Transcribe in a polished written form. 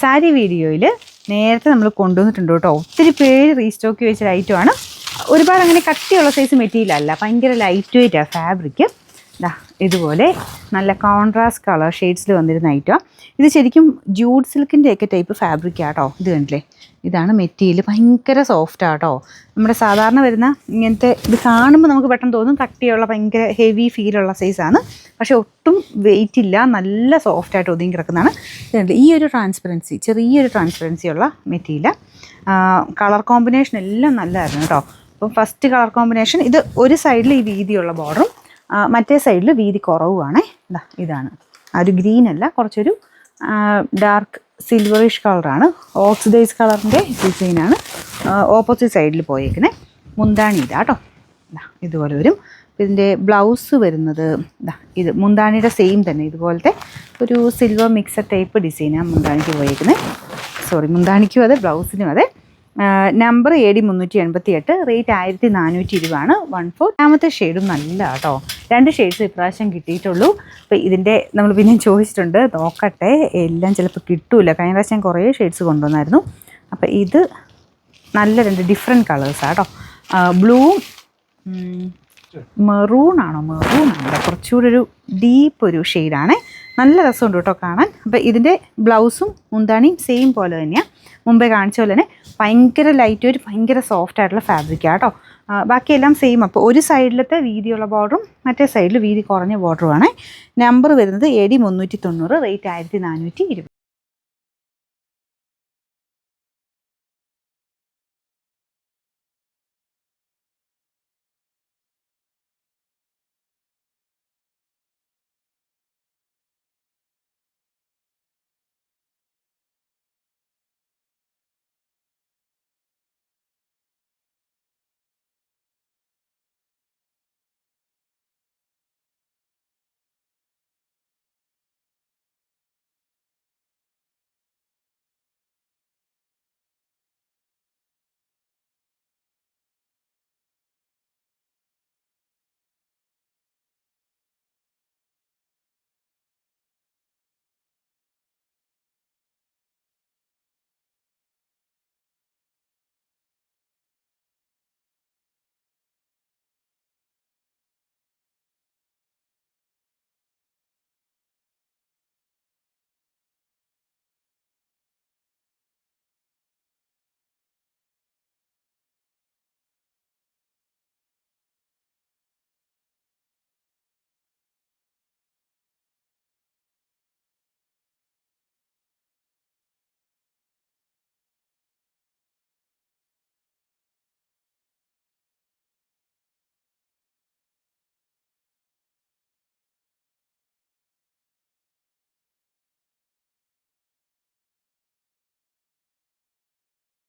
സാരി വീഡിയോയിൽ നേരത്തെ നമ്മൾ കൊണ്ടുവന്നിട്ടുണ്ട് കേട്ടോ. ഒത്തിരി പേര് റീസ്റ്റോക്ക് വെച്ചൊരു ഐറ്റമാണ്. ഒരുപാട് അങ്ങനെ കട്ടിയുള്ള സൈസ് മെറ്റീരിയൽ അല്ല, ഭയങ്കര ലൈറ്റ് വെയ്റ്റാണ് ഫാബ്രിക്. ഇതുപോലെ നല്ല കോൺട്രാസ്റ്റ് കളർ ഷെയ്ഡ്സിൽ വന്നിരുന്ന ഐറ്റമാണ്. ഇത് ശരിക്കും ജൂഡ് സിൽക്കിൻ്റെ ഒക്കെ ടൈപ്പ് ഫാബ്രിക്കാണ് കേട്ടോ. ഇത് കണ്ടില്ലേ, ഇതാണ് മെറ്റീരിയൽ. ഭയങ്കര സോഫ്റ്റാണ് കേട്ടോ. നമ്മുടെ സാധാരണ വരുന്ന ഇങ്ങനത്തെ ഇത് കാണുമ്പോൾ നമുക്ക് പെട്ടെന്ന് തോന്നും കട്ടിയുള്ള ഭയങ്കര ഹെവി ഫീലുള്ള സൈസാണ്. പക്ഷേ ഒട്ടും വെയിറ്റ് ഇല്ല, നല്ല സോഫ്റ്റായിട്ട് ഒതുങ്ങി കിടക്കുന്നതാണ്. ഇതുണ്ട് ഈ ഒരു ട്രാൻസ്പെറൻസി, ചെറിയൊരു ട്രാൻസ്പെറൻസി ഉള്ള മെറ്റീരിയൽ. കളർ കോമ്പിനേഷൻ എല്ലാം നല്ലതായിരുന്നു കേട്ടോ. അപ്പം ഫസ്റ്റ് കളർ കോമ്പിനേഷൻ ഇത് ഒരു സൈഡിൽ ഈ വീതിയുള്ള ബോർഡറും മറ്റേ സൈഡിൽ വീതി കുറവുമാണേ. ഇതാണ് ആ ഒരു ഗ്രീൻ അല്ല, കുറച്ചൊരു ഡാർക്ക് സിൽവറിഷ് കളറാണ്. ഓക്സിഡൈസ് കളറിൻ്റെ ഡിസൈനാണ് ഓപ്പോസിറ്റ് സൈഡിൽ പോയേക്കുന്നത്. മുന്താണി ഇതാ കേട്ടോ. ഇതുപോലെ വരും. ഇതിൻ്റെ ബ്ലൗസ് വരുന്നത് ഇത് മുന്താണിയുടെ സെയിം തന്നെ ഇതുപോലത്തെ ഒരു സിൽവർ മിക്സഡ് ടൈപ്പ് ഡിസൈനാണ് മുന്താണിക്ക് പോയേക്കുന്നത്. മുന്താണിക്കും അതെ, ബ്ലൗസിനും അതെ. Number AD 388, rate 1420 1/4. രണ്ടാമത്തെ ഷെയ്ഡും നല്ല കേട്ടോ. 2 ഷെയ്ഡ്സ് ഇപ്രാവശ്യം കിട്ടിയിട്ടുള്ളൂ. അപ്പോൾ ഇതിൻ്റെ നമ്മൾ പിന്നെ ചോദിച്ചിട്ടുണ്ട്, നോക്കട്ടെ, എല്ലാം ചിലപ്പോൾ കിട്ടൂല. കഴിഞ്ഞ പ്രാവശ്യം കുറേ ഷെയ്ഡ്സ് കൊണ്ടുവന്നായിരുന്നു. അപ്പോൾ ഇത് നല്ല 2 ഡിഫറെൻറ്റ് കളേഴ്സാണ് കേട്ടോ. ബ്ലൂവും മെറൂണാണോ, കുറച്ചുകൂടി ഒരു ഡീപ്പ് ഒരു ഷെയ്ഡാണ്. നല്ല രസമുണ്ട് കേട്ടോ കാണാൻ. അപ്പോൾ ഇതിൻ്റെ ബ്ലൗസും മുന്താണിയും സെയിം പോലെ തന്നെയാണ്, മുമ്പേ കാണിച്ച പോലെ തന്നെ. ഭയങ്കര ലൈറ്റ് വെയ്റ്റ്, ഭയങ്കര സോഫ്റ്റ് ആയിട്ടുള്ള ഫാബ്രിക്കാണ് കേട്ടോ. ബാക്കിയെല്ലാം സെയിം. അപ്പോൾ ഒരു സൈഡിലത്തെ വീതിയുള്ള ബോർഡറും മറ്റേ സൈഡിൽ വീതി കുറഞ്ഞ ബോർഡറുമാണ്. നമ്പർ വരുന്നത് AD 390, റേറ്റ് 1420.